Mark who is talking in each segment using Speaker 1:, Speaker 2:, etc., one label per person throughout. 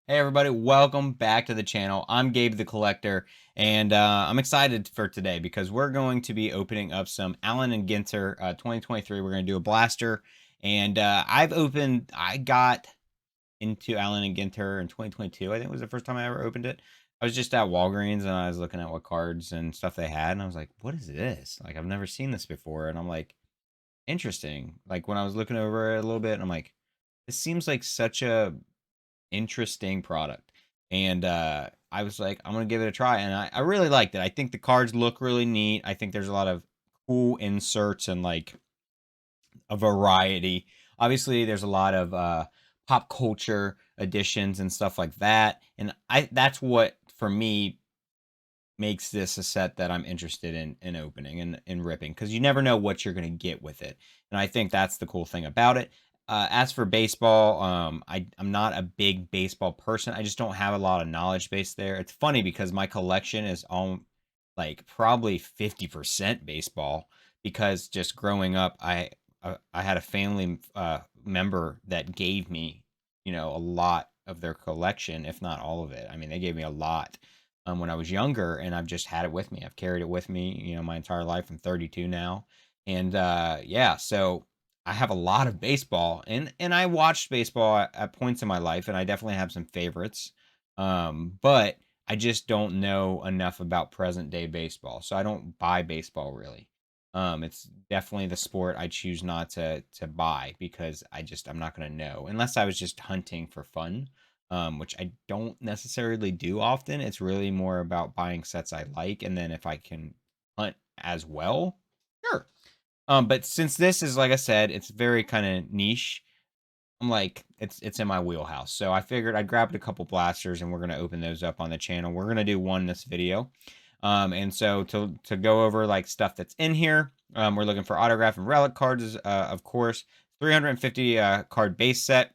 Speaker 1: Hey everybody, welcome back to the channel. I'm Gabe the Collector, and I'm excited for today because we're going to be opening up some Allen and Ginter 2023. We're going to do a blaster, and I got into Allen and Ginter in 2022. I think was the first time I ever opened it. I was just at Walgreens and I was looking at what cards and stuff they had, and I was like, "What is this? Like I've never seen this before." And I'm like, "Interesting." Like when I was looking over it a little bit, and I'm like, "This seems like such a interesting product." And I was like, I'm gonna give it a try, and I really liked it. I think the cards look really neat. I think there's a lot of cool inserts and like a variety. Obviously, there's a lot of pop culture additions and stuff like that, and I that's what for me makes this a set that I'm interested in opening and ripping, because you never know what you're going to get with it. And I think that's the cool thing about it. As for baseball, I'm not a big baseball person. I just don't have a lot of knowledge base there. It's funny because my collection is all like probably 50% baseball, because just growing up, I had a family member that gave me, a lot of their collection, if not all of it. I mean, they gave me a lot when I was younger, and I've just had it with me. I've carried it with me, my entire life. I'm 32 now, and yeah, so I have a lot of baseball, and I watched baseball at points in my life, and I definitely have some favorites, but I just don't know enough about present day baseball, so I don't buy baseball really. It's definitely the sport I choose not to buy, because I'm not gonna know unless I was just hunting for fun, which I don't necessarily do often. It's really more about buying sets I like, and then if I can hunt as well, sure. But since this is, like I said, it's very kind of niche. I'm like, it's in my wheelhouse. So I figured I'd grab a couple blasters, and we're gonna open those up on the channel. We're gonna do one this video. And so to go over like stuff that's in here, we're looking for autograph and relic cards, of course. 350 card base set.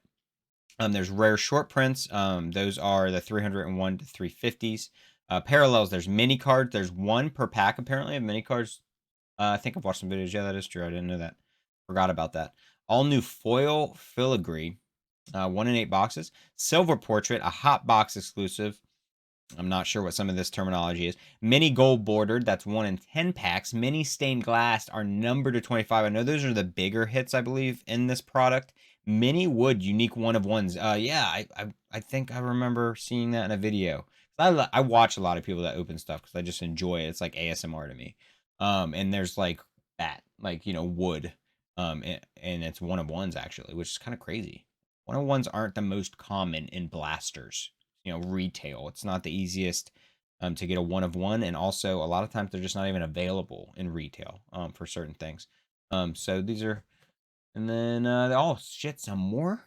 Speaker 1: There's rare short prints. Those are the 301 to 350s. Parallels, there's mini cards. There's one per pack, apparently, of mini cards. I think I've watched some videos. Yeah, that is true. I didn't know that. Forgot about that. All new foil filigree, 1 in 8 boxes. Silver portrait, a hot box exclusive. I'm not sure what some of this terminology is. Mini gold bordered, that's 1 in 10 packs. Mini stained glass are numbered to 25. I know those are the bigger hits, I believe, in this product. Mini wood, unique one of ones. Yeah, I think I remember seeing that in a video. I watch a lot of people that open stuff because I just enjoy it. It's like ASMR to me. And there's like that, like, wood. And it's one of ones actually, which is kind of crazy. One of ones aren't the most common in blasters, retail. It's not the easiest to get a one of one, and also a lot of times they're just not even available in retail for certain things. So these are, and then oh shit, some more.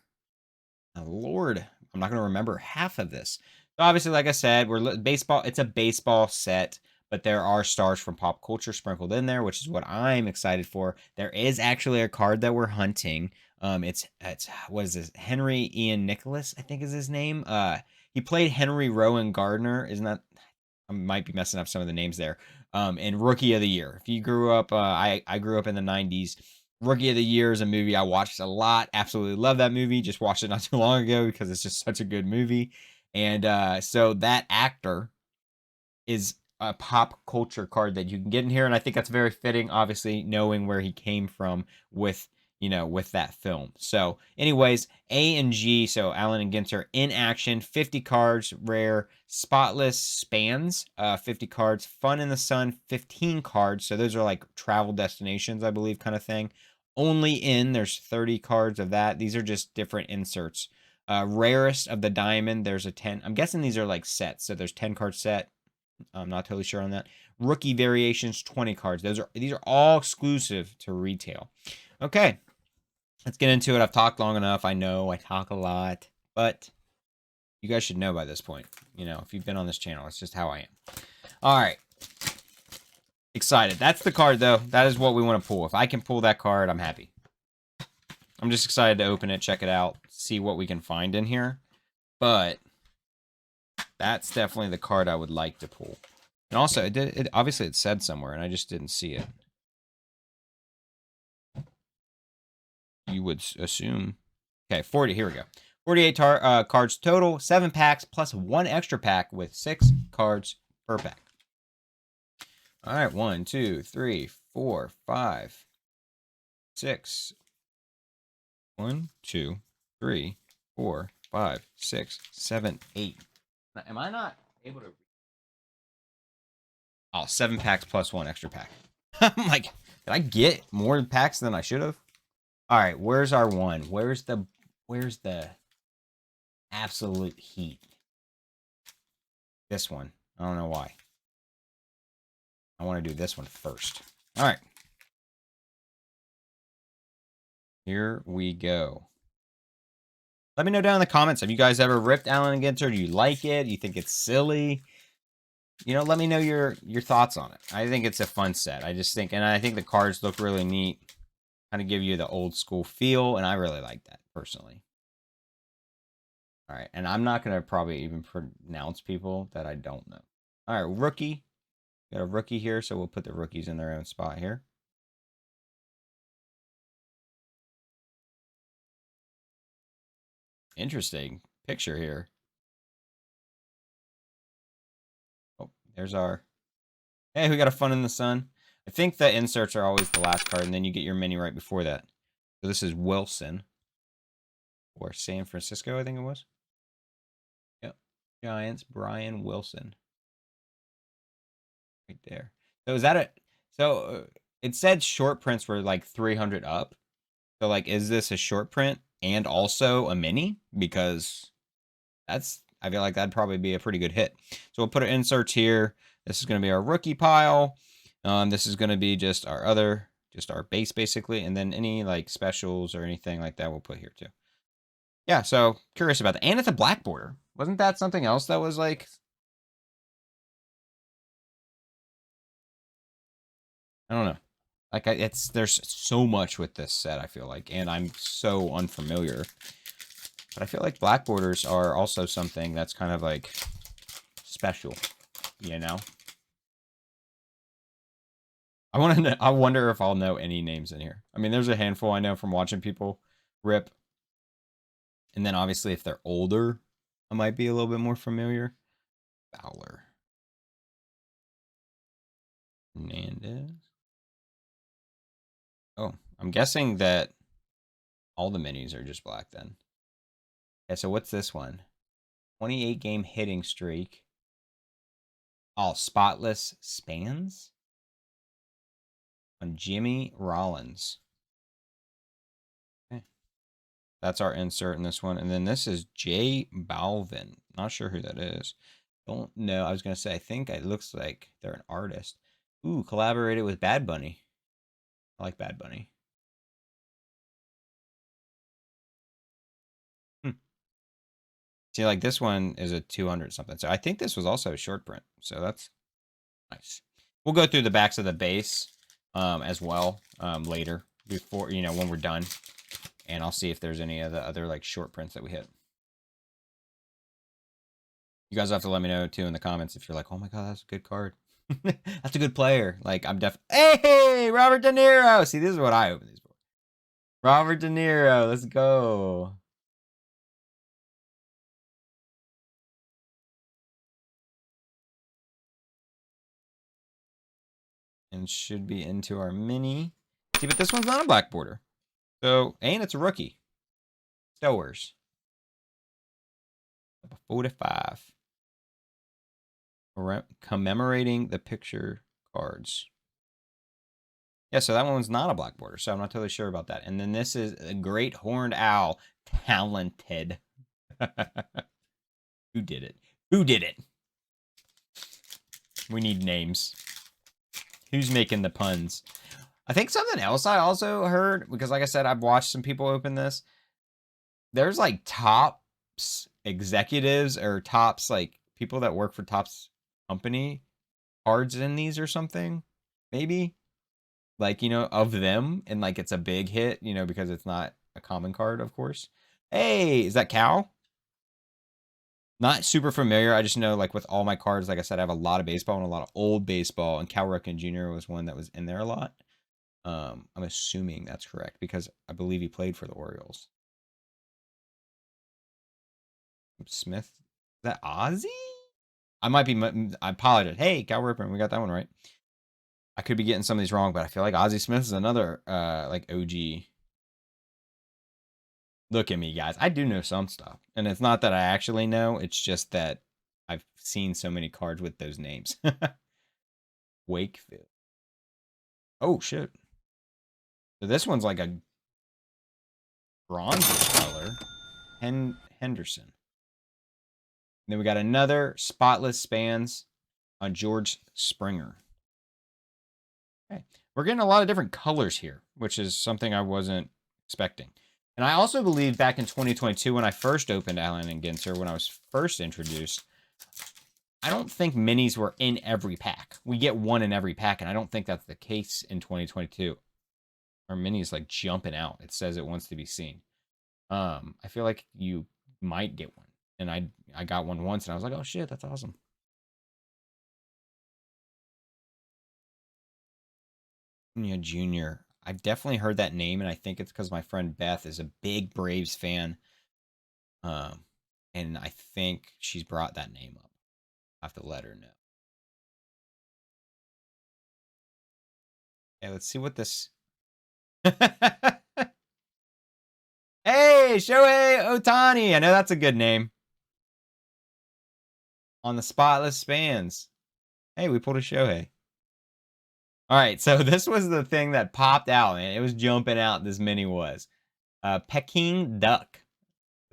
Speaker 1: Oh, Lord, I'm not gonna remember half of this. So obviously, like I said, we're baseball. It's a baseball set, but there are stars from pop culture sprinkled in there, which is what I'm excited for. There is actually a card that we're hunting. It's what is this? Henry Ian Nicholas, I think is his name. He played Henry Rowan Gardner. Isn't that? I might be messing up some of the names there. And Rookie of the Year. If you grew up, I grew up in the '90s. Rookie of the Year is a movie I watched a lot. Absolutely love that movie. Just watched it not too long ago because it's just such a good movie. And so that actor is a pop culture card that you can get in here, and I think that's very fitting, obviously knowing where he came from with, with that film. So anyways, A and G, so Allen and Ginter in action, 50 cards, rare. Spotless Spans, 50 cards. Fun in the Sun, 15 cards. So those are like travel destinations, I believe, kind of thing. Only in, there's 30 cards of that. These are just different inserts. Rarest of the Diamond, there's a 10. I'm guessing these are like sets, so there's 10 card set. I'm not totally sure on that. Rookie Variations, 20 cards. These are all exclusive to retail. Okay, let's get into it. I've talked long enough. I know I talk a lot, but you guys should know by this point. If you've been on this channel, it's just how I am. All right. Excited. That's the card, though. That is what we want to pull. If I can pull that card, I'm happy. I'm just excited to open it, check it out, see what we can find in here. But that's definitely the card I would like to pull. And also, obviously it said somewhere, and I just didn't see it. You would assume. Okay, 40. Here we go. 48 cards total, 7 packs plus 1 extra pack with 6 cards per pack. All right, 1, 2, 3, 4, 5, 6. 1, 2, 3, 4, 5, 6, 7, 8. Am I not able to? Oh, 7 packs plus 1 extra pack. I'm like, did I get more packs than I should have? All right, where's our one? Where's the absolute heat? This one. I don't know why. I want to do this one first. All right. Here we go. Let me know down in the comments. Have you guys ever ripped Allen Ginter? Do you like it? Do you think it's silly? You know, let me know your thoughts on it. I think it's a fun set. I just think, and I think the cards look really neat. Kind of give you the old school feel, and I really like that personally. All right, and I'm not going to probably even pronounce people that I don't know. All right, rookie. Got a rookie here, so we'll put the rookies in their own spot here. Interesting picture here. Oh, there's our... Hey, we got a fun in the sun. I think the inserts are always the last card, and then you get your mini right before that. So this is Wilson. Or San Francisco, I think it was. Yep. Giants, Brian Wilson. Right there. So is that a... So it said short prints were like 300 up. So like, is this a short print and also a mini? Because that's... I feel like that'd probably be a pretty good hit. So we'll put an insert here. This is going to be our rookie pile. This is going to be just our other... Just our base, basically. And then any like specials or anything like that we'll put here too. Yeah, so curious about that. And it's a black border. Wasn't that something else that was like... I don't know. Like, there's so much with this set, I feel like, and I'm so unfamiliar. But I feel like black borders are also something that's kind of like special, you know? I wonder if I'll know any names in here. I mean, there's a handful I know from watching people rip. And then obviously if they're older, I might be a little bit more familiar. Fowler. Hernandez. Oh, I'm guessing that all the minis are just black then. Okay, so what's this one? 28 game hitting streak. All spotless spans on Jimmy Rollins. Okay. That's our insert in this one. And then this is Jay Balvin. Not sure who that is. Don't know. I was going to say, I think it looks like they're an artist. Ooh, collaborated with Bad Bunny. I like Bad Bunny. See, like this one is a 200 something. So I think this was also a short print. So that's nice. We'll go through the backs of the base as well later before, you know, when we're done. And I'll see if there's any of the other like short prints that we hit. You guys have to let me know too in the comments if you're like, oh my God, that's a good card. That's a good player. Like I'm hey, Robert De Niro. See, this is what I open these for. Robert De Niro. Let's go. And should be into our mini. See, but this one's not a black border. So, and it's a rookie. Stowers. Number 45. Commemorating the picture cards. Yeah, so that one's not a black border, so I'm not totally sure about that. And then this is a great horned owl. Talented. Who did it? Who did it? We need names. Who's making the puns? I think something else I also heard, because like I said, I've watched some people open this. There's like Topps executives or Topps like people that work for Topps company cards in these or something. Maybe. Like, you know, of them. And like it's a big hit, you know, because it's not a common card, of course. Hey, is that Cal? Not super familiar. I just know, like, with all my cards, like I said, I have a lot of baseball and a lot of old baseball. And Cal Ripken Jr. was one that was in there a lot. I'm assuming that's correct because I believe he played for the Orioles. Smith. Is that Ozzy? I might be. I apologize. Hey, Cal Ripken, we got that one right. I could be getting some of these wrong, but I feel like Ozzy Smith is another like OG. Look at me, guys. I do know some stuff, and it's not that I actually know. It's just that I've seen so many cards with those names. Wakefield. Oh shit. So this one's like a bronze color. Henderson. And then we got another spotless spans on George Springer. Okay. We're getting a lot of different colors here, which is something I wasn't expecting. And I also believe back in 2022 when I first opened Allen and Ginter, when I was first introduced, I don't think minis were in every pack. We get one in every pack, and I don't think that's the case in 2022. Our mini is like jumping out. It says it wants to be seen. I feel like you might get one. And I got one once, and I was like, oh shit, that's awesome. Yeah, Junior. I've definitely heard that name, and I think it's because my friend Beth is a big Braves fan. And I think she's brought that name up. I have to let her know. Yeah, let's see what this. Hey, Shohei Ohtani. I know that's a good name. On the spotless spans. Hey, we pulled a Shohei. All right, so this was the thing that popped out, man. It was jumping out, this mini was. Peking duck.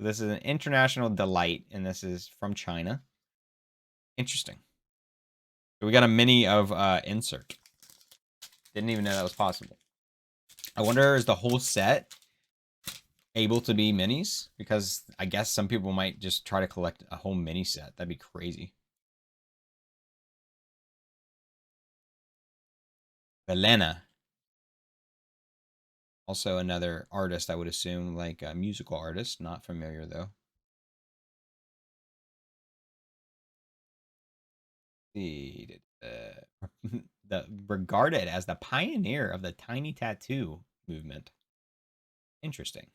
Speaker 1: This is an international delight, and this is from China. Interesting. So we got a mini of insert. Didn't even know that was possible. I wonder, is the whole set able to be minis? Because I guess some people might just try to collect a whole mini set. That'd be crazy. Belena. Also another artist, I would assume, like a musical artist. Not familiar, though. The regarded as the pioneer of the tiny tattoo movement. Interesting.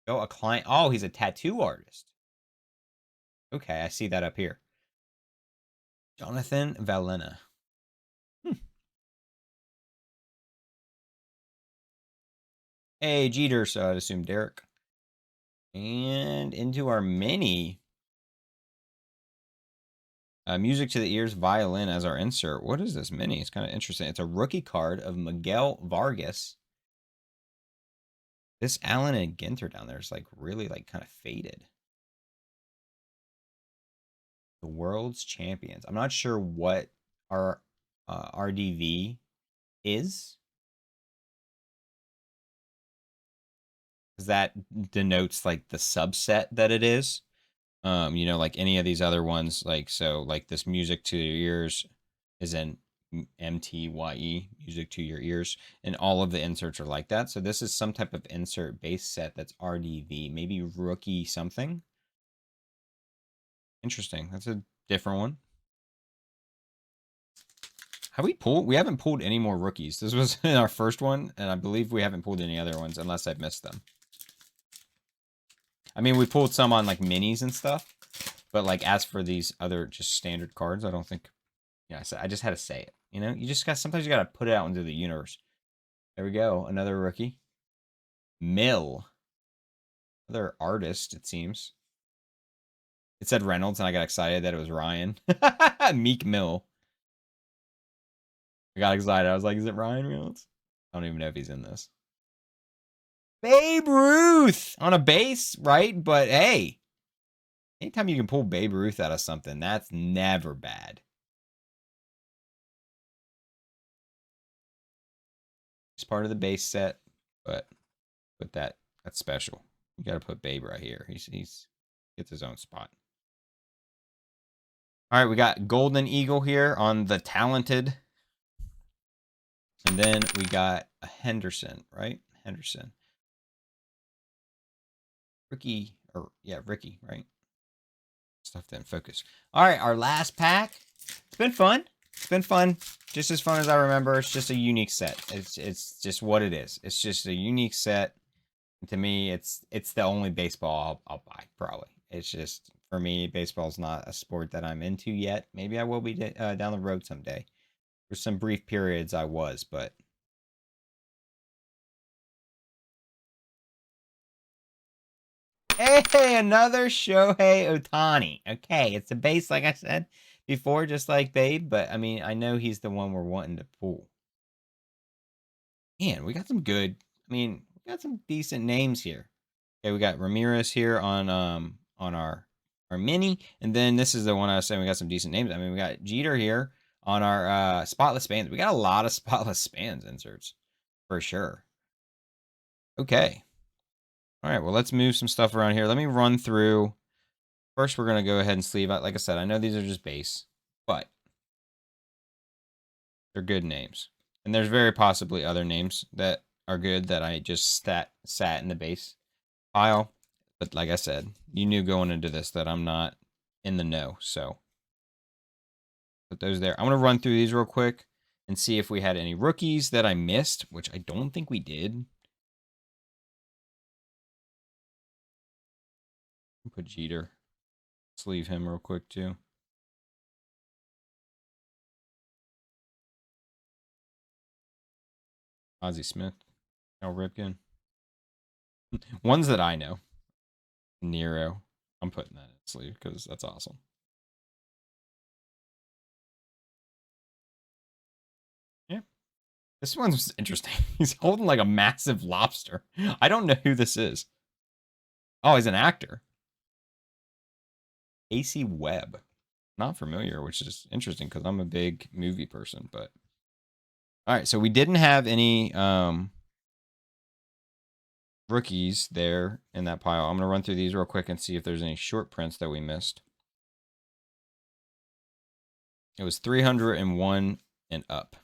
Speaker 1: Oh, a client. Oh, he's a tattoo artist. Okay, I see that up here. Jonathan Valena. Hey, Jeter, so I'd assume Derek. And into our mini. Music to the ears, violin as our insert. What is this mini? It's kind of interesting. It's a rookie card of Miguel Vargas. This Allen and Ginter down there is like really like kind of faded. The world's champions. I'm not sure what our RDV is. Because that denotes like the subset that it is. You know, like any of these other ones, like so like this music to your ears is an MTYE, music to your ears, and all of the inserts are like that. So this is some type of insert base set that's RDV, maybe rookie something. Interesting. That's a different one. Have we pulled? We haven't pulled any more rookies. This was in our first one, and I believe we haven't pulled any other ones unless I've missed them. I mean, we pulled some on like minis and stuff, but like as for these other just standard cards, I don't think. Yeah, I just had to say it. You know, you just got sometimes you got to put it out into the universe. There we go, another rookie. Mill, another artist. It seems. It said Reynolds, and I got excited that it was Ryan. Meek Mill. I got excited. I was like, "Is it Ryan Reynolds?" I don't even know if he's in this. Babe Ruth on a base, right? But hey, anytime you can pull Babe Ruth out of something, that's never bad. It's part of the base set, but that's special. You got to put Babe right here. He's gets his own spot. All right, we got Golden Eagle here on the talented. And then we got a Henderson, right? Henderson. Ricky, or yeah, Ricky, right? Stuff didn't focus. All right, our last pack. It's been fun. It's been fun. Just as fun as I remember. It's just a unique set. It's just what it is. It's just a unique set. To me, it's the only baseball I'll buy probably. It's just for me, baseball's not a sport that I'm into yet. Maybe I will be down the road someday. For some brief periods, I was, but hey, another Shohei Otani. Okay, it's a base like I said before, just like Babe. But I mean, I know he's the one we're wanting to pull. Man, we got some good. I mean, we got some decent names here. Okay, we got Ramirez here on our mini, and then this is the one I was saying we got some decent names. I mean, we got Jeter here on our spotless spans. We got a lot of spotless spans inserts for sure. Okay. All right, well, let's move some stuff around here. Let me run through. First, we're going to go ahead and sleeve out. Like I said, I know these are just base, but they're good names. And there's very possibly other names that are good that I just sat in the base pile. But like I said, you knew going into this that I'm not in the know. So put those there. I'm going to run through these real quick and see if we had any rookies that I missed, which I don't think we did. Put Jeter. Sleeve him real quick too. Ozzie Smith. Cal Ripken. Ones that I know. Nero. I'm putting that in sleeve because that's awesome. Yeah. This one's interesting. He's holding like a massive lobster. I don't know who this is. Oh, he's an actor. AC Webb. Not familiar, which is interesting because I'm a big movie person, but all right, so we didn't have any rookies there in that pile. I'm gonna run through these real quick and see if there's any short prints that we missed. It was 301 and up.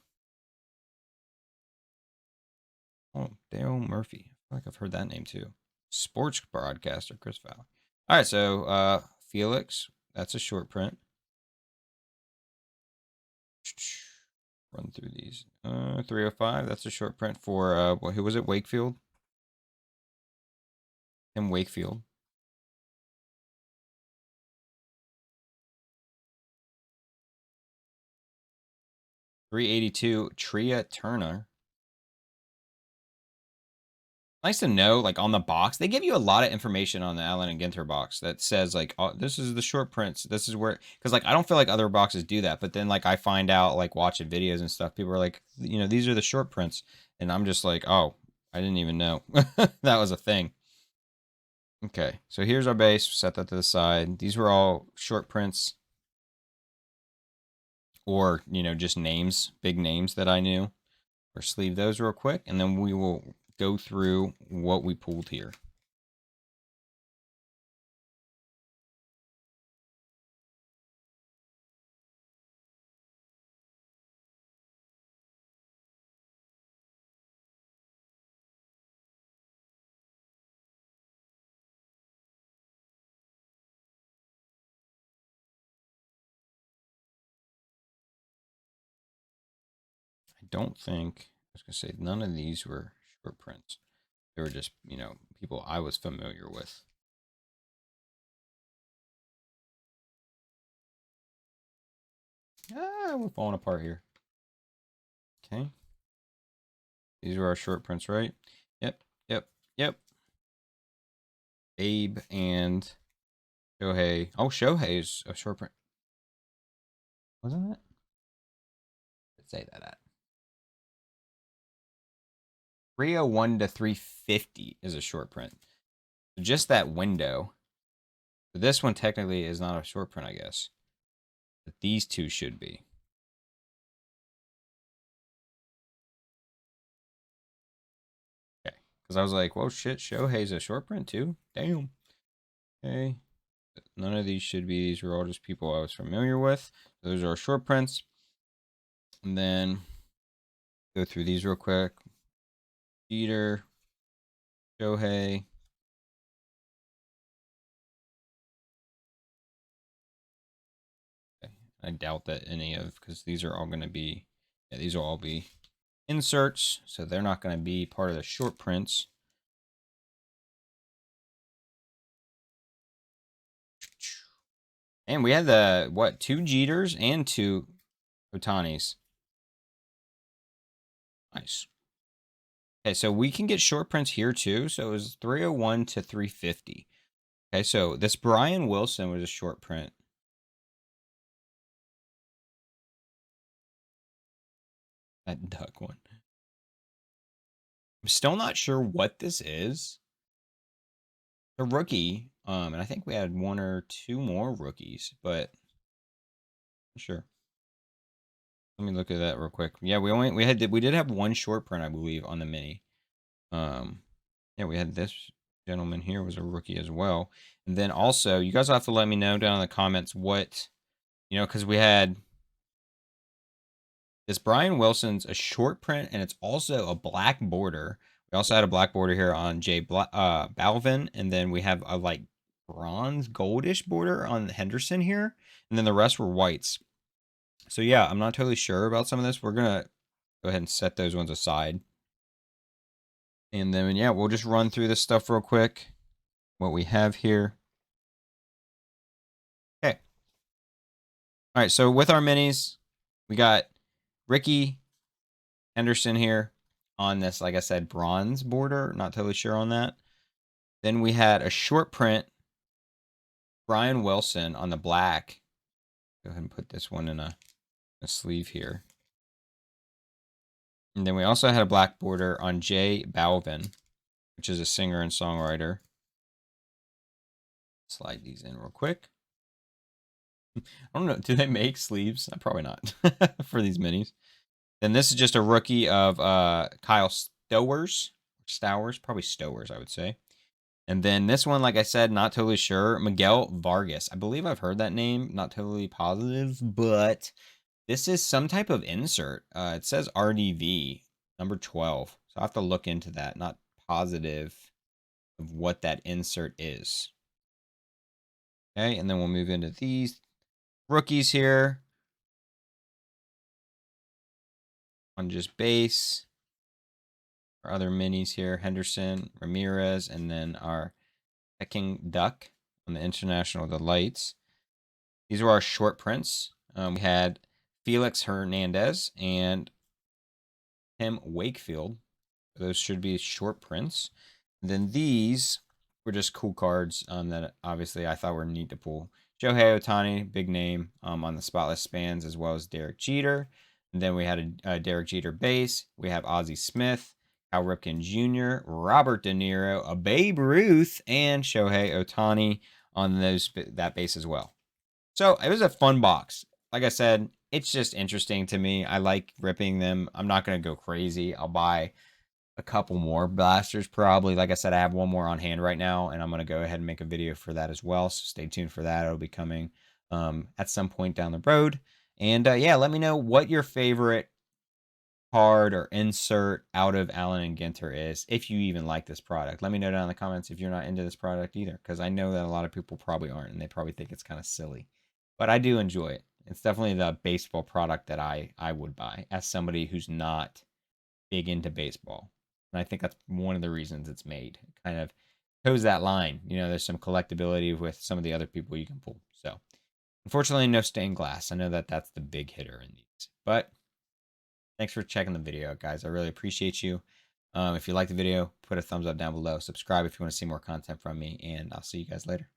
Speaker 1: Oh, Dale Murphy. I feel like I've heard that name too. Sports broadcaster Chris Fowler. All right, so Felix, that's a short print. Run through these. 305, that's a short print for who was it? Wakefield. Tim Wakefield. 382, Tria Turner. Nice to know, like on the box, they give you a lot of information on the Allen and Ginter box that says like, oh, this is the short prints. This is where, because like I don't feel like other boxes do that, but then like I find out like watching videos and stuff, people are like, you know, these are the short prints, and I'm just like, oh, I didn't even know that was a thing. Okay, so here's our base. Set that to the side. These were all short prints, or you know, just names, big names that I knew. Or sleeve those real quick, and then we will go through what we pulled here. I don't think, I was going to say, none of these were short prints. They were just, you know, people I was familiar with. Ah, we're falling apart here. Okay. These are our short prints, right? Yep, yep, yep. Abe and Shohei. Oh, Shohei's a short print. Wasn't it? Let's say that at 301 to 350 is a short print. So just that window. So this one technically is not a short print, I guess. But these two should be. Okay. Because I was like, whoa, shit, Shohei's a short print too? Damn. Okay. None of these should be. These are all just people I was familiar with. Those are short prints. And then go through these real quick. Jeter, Shohei. Okay. I doubt that any of, because these are all going to be, yeah, these will all be inserts. So they're not going to be part of the short prints. And we had the, what, 2 Jeters and 2 Otanis. Nice. Okay, so we can get short prints here too. So it was 301 to 350. Okay, so this Brian Wilson was a short print. That duck one. I'm still not sure what this is. The rookie, and I think we had 1 or 2 more rookies, but sure. Let me look at that real quick. Yeah, we did have 1 short print, I believe, on the mini. Yeah, we had this gentleman here was a rookie as well. And then also, you guys will have to let me know down in the comments what, because we had this Brian Wilson's a short print, and it's also a black border. We also had a black border here on Balvin, and then we have a like bronze goldish border on Henderson here, and then the rest were whites. So yeah, I'm not totally sure about some of this. We're gonna go ahead and set those ones aside. And then, yeah, we'll just run through this stuff real quick. What we have here. Okay. All right, so with our minis, we got Ricky Henderson here on this, like I said, bronze border. Not totally sure on that. Then we had a short print, Brian Wilson on the black. Go ahead and put this one in a sleeve here. And then we also had a black border on J Balvin, which is a singer and songwriter. Slide these in real quick. I don't know. Do they make sleeves? Probably not for these minis. Then this is just a rookie of Kyle Stowers. Probably Stowers, I would say. And then this one, like I said, not totally sure. Miguel Vargas. I believe I've heard that name. Not totally positive, but this is some type of insert. It says RDV, number 12. So I have to look into that. Not positive of what that insert is. Okay, and then we'll move into these rookies here. On just base. Our other minis here, Henderson, Ramirez, and then our Peking Duck on the International Delights. These were our short prints. We had Felix Hernandez and Tim Wakefield. Those should be short prints. And then these were just cool cards that obviously I thought were neat to pull. Shohei Ohtani, big name on the spotless spans, as well as Derek Jeter. And then we had a Derek Jeter base. We have Ozzie Smith, Cal Ripken Jr., Robert De Niro, a Babe Ruth, and Shohei Ohtani on that base as well. So it was a fun box. Like I said, it's just interesting to me. I like ripping them. I'm not going to go crazy. I'll buy a couple more blasters probably. Like I said, I have 1 more on hand right now, and I'm going to go ahead and make a video for that as well. So stay tuned for that. It'll be coming at some point down the road. And yeah, let me know what your favorite card or insert out of Allen and Ginter is, if you even like this product. Let me know down in the comments if you're not into this product either, because I know that a lot of people probably aren't, and they probably think it's kind of silly. But I do enjoy it. It's definitely the baseball product that I would buy as somebody who's not big into baseball. And I think that's one of the reasons it's made. It kind of toes that line. There's some collectability with some of the other people you can pull. So, unfortunately, no stained glass. I know that that's the big hitter in these. But thanks for checking the video, guys. I really appreciate you. If you like the video, put a thumbs up down below. Subscribe if you want to see more content from me. And I'll see you guys later.